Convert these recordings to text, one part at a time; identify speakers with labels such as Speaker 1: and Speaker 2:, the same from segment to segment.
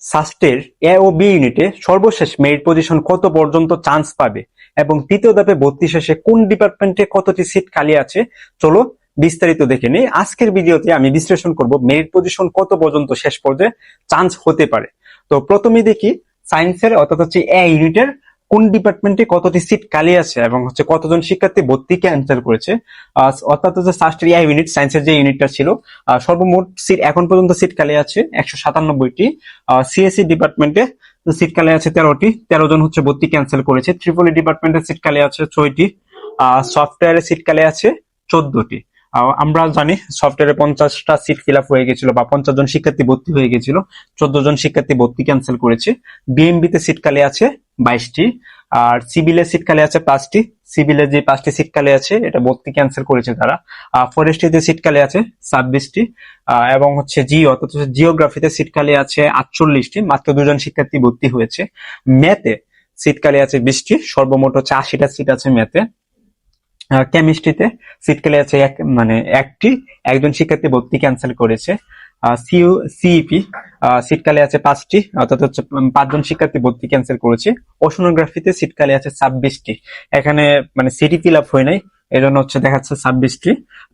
Speaker 1: সাস্টের এ ও B ইউনিটে সর্বশেষ merit position কত পর্যন্ত চান্স পাবে এবং তৃতীয় ধাপে ভর্তি শেষে কোন ডিপার্টমেন্টে কতটি সিট খালি আছে, চলো বিস্তারিত দেখে নেই। আজকের ভিডিওতে আমি বিশ্লেষণ করব মেরিট পজিশন কত পর্যন্ত শেষ পর্যায়ে চান্স হতে পারে। তো প্রথমে দেখি সায়েন্সের অর্থাৎ হচ্ছে এ ইউনিটের কোন ডিপার্টমেন্টে কতটি সিট খালি আছে এবং হচ্ছে কতজন শিক্ষার্থী ভর্তি ক্যান্সেল করেছে। অর্থাৎ হচ্ছে সাস্টের এ ইউনিট, সায়েন্সের যে ইউনিটটা ছিল, সর্বমোট সিট এখন পর্যন্ত সিট খালি আছে 197টি। সিএসসি ডিপার্টমেন্টে সিট খালি আছে 13টি, 13 জন হচ্ছে ভর্তি ক্যান্সেল করেছে। ট্রিপলি ডিপার্টমেন্টে সিট খালি আছে 6টি। সফটওয়্যারে সিট খালি আছে 14টি। আমরা জানি সফটওয়্যারে 50টা সিট ফিল আপ হয়ে গেছিল বা 50 জন শিক্ষার্থী ভর্তি হয়ে গেছিল, 14 জন শিক্ষার্থী ভর্তি ক্যান্সেল করেছে। বিএমবি তে সিট খালি আছে 22টি, আর সিভিলে সিট খালি আছে 5টি। সিভিলে যে 5টি সিট খালি আছে এটা ভর্তি ক্যান্সেল করেছে তারা। ফরেস্ট্রিতে সিট খালি আছে 26টি, এবং হচ্ছে অর্থাৎ জিওগ্রাফিতে সিট খালি আছে 48টি, মাত্র 2 জন শিক্ষার্থী ভর্তি হয়েছে। ম্যাথে সিট খালি আছে 20টি, সর্বমোট হচ্ছে 80টা সিট আছে ম্যাথে। কেমিস্ট্রিতে সিট খালি আছে একটি, একজন শিক্ষার্থী ভর্তি ক্যান্সেল করেছে। সিইপি সিট খালি আছে 5টি, অর্থাৎ হচ্ছে 5 জন শিক্ষার্থী ভর্তি ক্যান্সেল করেছে। ওশনোগ্রাফিতে সিট খালি আছে 26টি, এখানে সিটি ফিল আপ হয় নাই, এজন্য হচ্ছে দেখাচ্ছে 26টি।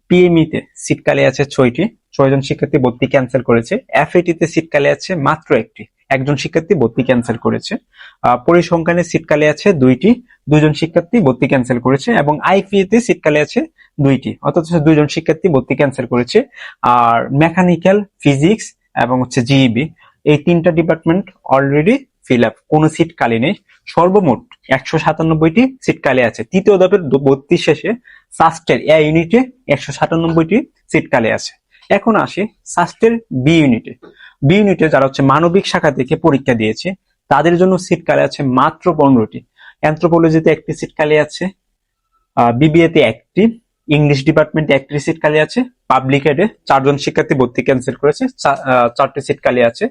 Speaker 1: পিএমই তে সিট খালি আছে 6টি, 6 জন শিক্ষার্থী ভর্তি ক্যান্সেল করেছে। এফএটি তে সিট খালি আছে মাত্র একটি, একজন শিক্ষার্থী ভর্তি ক্যান্সেল করেছে। পরিসংখ্যানে সিট খালি আছে 2টি, 2 জন শিক্ষার্থী ভর্তি ক্যান্সেল করেছে। এবং আইপিএ তে সিট খালি আছে 2টি, অর্থাৎ 2 জন শিক্ষার্থী ভর্তি ক্যান্সেল করেছে। আর মেকানিক্যাল, ফিজিক্স এবং হচ্ছে জিইবি, এই 3টা ডিপার্টমেন্ট অলরেডি ফিল আপ, কোনো সিট খালি নেই। সর্বমোট 197টি সিট খালি আছে। তৃতীয় ধাপের ভর্তি শেষে সাস্টের এ ইউনিটে 197টি সিট খালি আছে। এখন আসি সাস্টের বি ইউনিটে। বি ইউনিটে যারা হচ্ছে মানবিক শাখা থেকে পরীক্ষা দিয়েছে তাদের জন্য সিট খালি আছে মাত্র 15টি। অ্যানথ্রোপোলজিতে একটি সিট খালি আছে, বিবিএ তে একটি, ইংলিশ ডিপার্টমেন্টে একটি সিট খালি আছে। পাবলিক এডে 4 জন শিক্ষার্থী ভর্তি ক্যান্সেল করেছে, 4টি সিট খালি আছে।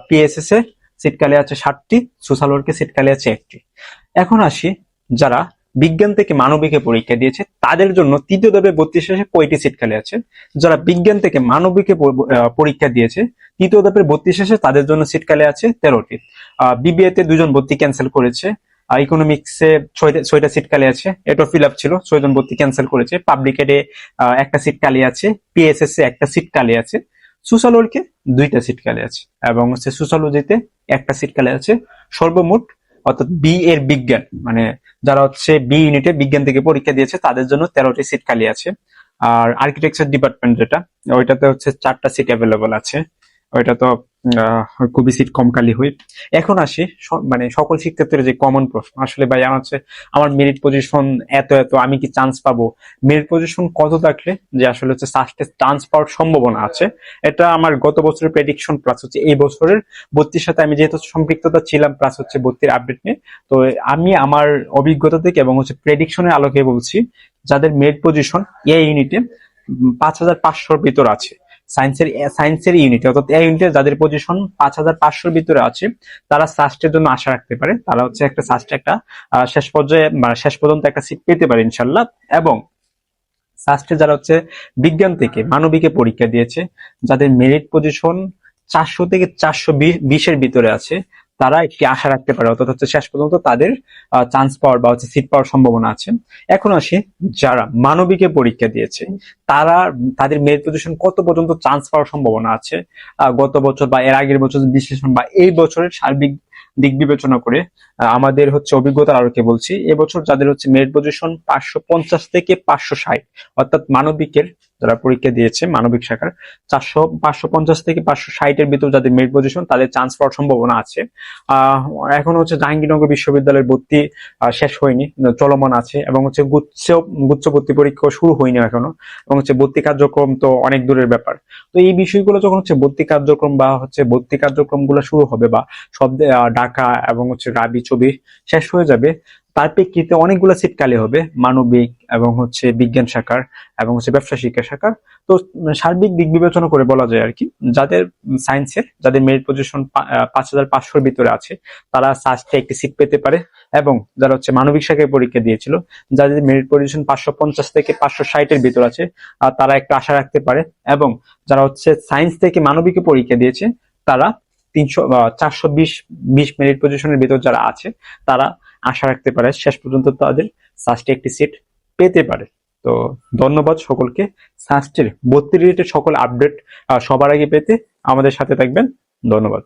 Speaker 1: পিএসএস এ সিট খালি আছে 7টি, সোশ্যাল ওয়ার্কে সিট খালি আছে একটি। এখন আসি যারা বিজ্ঞান থেকে মানবিকে পরীক্ষা দিয়েছে তাদের জন্য তৃতীয় ধাপে ভর্তি শেষে কয়টি সিট খালি আছে। যারা বিজ্ঞান থেকে মানবিকে পরীক্ষা দিয়েছে তৃতীয় ধাপের ভর্তি শেষে তাদের জন্য সিট খালি আছে 13টি। বিবিএ তে 2 জন ভর্তি ক্যান্সেল করেছে। ইকোনমিক্সে 6টা সিট খালি আছে, এটা ফিল আপ ছিল, 6 জন ভর্তি ক্যান্সেল করেছে। পাবলিক এডে একটা সিট খালি আছে, পিএসএস এ একটা সিট খালি আছে, সোশ্যাল ওয়ার্কে 2টা সিট খালি আছে এবং হচ্ছে সোশ্যালজিতে একটা সিট খালি আছে। সর্বমোট অর্থাৎ বি এর বিজ্ঞান যারা হচ্ছে বি ইউনিটে বিজ্ঞান থেকে পরীক্ষা দিয়েছে তাদের জন্য 13টি সিট খালি আছে। আর আর্কিটেকচার ডিপার্টমেন্ট যেটা, ওইটাতে হচ্ছে 4টা সিট অ্যাভেলেবল আছে, ওইটা তো খুবই সিট কম খালি হয়। এখন আসি সকল শিক্ষার্থীর যে কমন প্রশ্ন, আসলে ভাই আমার মেরিট পজিশন এত আমি কি চান্স পাবো? মেরিট পজিশন কত থাকলে যে আসলে হচ্ছে সাস্টে চান্স পাওয়ার সম্ভাবনা আছে? এটা আমার গত বছরের প্রেডিকশন প্লাস হচ্ছে এই বছরের ভর্তির সাথে আমি যেহেতু সম্পৃক্ততা ছিলাম প্লাস হচ্ছে ভর্তির আপডেট নিয়ে, তো আমি আমার অভিজ্ঞতা থেকে এবং হচ্ছে প্রেডিকশনের আলোকে বলছি যাদের মেরিট পজিশন এ ইউনিটে 5500-র ভিতর আছে, সায়েন্সের ইউনিটে অর্থাৎ এই ইউনিটে যাদের পজিশন 5500-র ভিতরে আছে তারা সাস্টের জন্য আশা রাখতে পারে, তারা হচ্ছে একটা সাস্টে একটা শেষ পর্যায়ে শেষ পর্যন্ত একটা সিট পেতে পারে ইনশাল্লাহ। এবং সাস্টে যারা হচ্ছে বিজ্ঞান থেকে মানবিকে পরীক্ষা দিয়েছে যাদের মেরিট পজিশন 400 থেকে 420-এর ভিতরে আছে তারা একটি আশা রাখতে পারে, অর্থাৎ হচ্ছে শেষ পর্যন্ত তাদের চান্স পাওয়ার বা হচ্ছে সিট পাওয়ার সম্ভাবনা আছে। এখন আসি যারা মানবিকে পরীক্ষা দিয়েছে তাদের মেরিট পজিশন কত পর্যন্ত চান্স পাওয়ার সম্ভাবনা আছে। গত বছর বা এর আগের বছর বিশ্লেষণ বা এই বছরের সার্বিক দিক বিবেচনা করে আমাদের হচ্ছে অভিজ্ঞতার আলোকে বলছি, এবছর যাদের হচ্ছে মেরিট পজিশন 550 থেকে 560, অর্থাৎ মানবিকের যারা পরীক্ষা দিয়েছে মানবিক শাখার 550 থেকে 560-এর ভিতর যাদের মেরিট পজিশন তাদের চান্স পাওয়ার সম্ভাবনা আছে। এখন হচ্ছে জাহাঙ্গীরনগর বিশ্ববিদ্যালয়ের ভর্তি শেষ হয়নি, চলমান আছে, এবং হচ্ছে গুচ্ছ ভর্তি পরীক্ষা শুরু হয়নি এখনো, এবং হচ্ছে ভর্তি কার্যক্রম তো অনেক দূরের ব্যাপার। তো এই বিষয়গুলো যখন হচ্ছে ভর্তি কার্যক্রম গুলো শুরু হবে বা সব ঢাকা এবং হচ্ছে রাবি ছবি শেষ হয়ে যাবে, তার প্রেক্ষিতে অনেকগুলো সিট খালি হবে মানবিক এবং হচ্ছে বিজ্ঞান শাখার এবং হচ্ছে ব্যবসা শিক্ষা শাখার। তো সার্বিক দিক বিবেচনা করে বলা যায় আর কি, যাদের সায়েন্সের যাদের মেরিট পজিশন 5500-র ভিতরে আছে তারা সাস্টে একটি সিট পেতে পারে, এবং যারা হচ্ছে মানবিক শাখায় পরীক্ষা দিয়েছিল যাদের মেরিট পজিশন 550 থেকে 560-এর ভিতর আছে তারা একটা আশা রাখতে পারে, এবং যারা হচ্ছে সায়েন্স থেকে মানবিকে পরীক্ষা দিয়েছে তারা 420 মেরিট পজিশনের ভিতর যারা আছে তারা আশা রাখতে পারে শেষ পর্যন্ত তাদের সাস্টে একটি সিট পেতে পারে। তো ধন্যবাদ সকলকে। সাস্টের ভর্তি রিলেটেড সকল আপডেট সবার আগে পেতে আমাদের সাথে থাকবেন। ধন্যবাদ।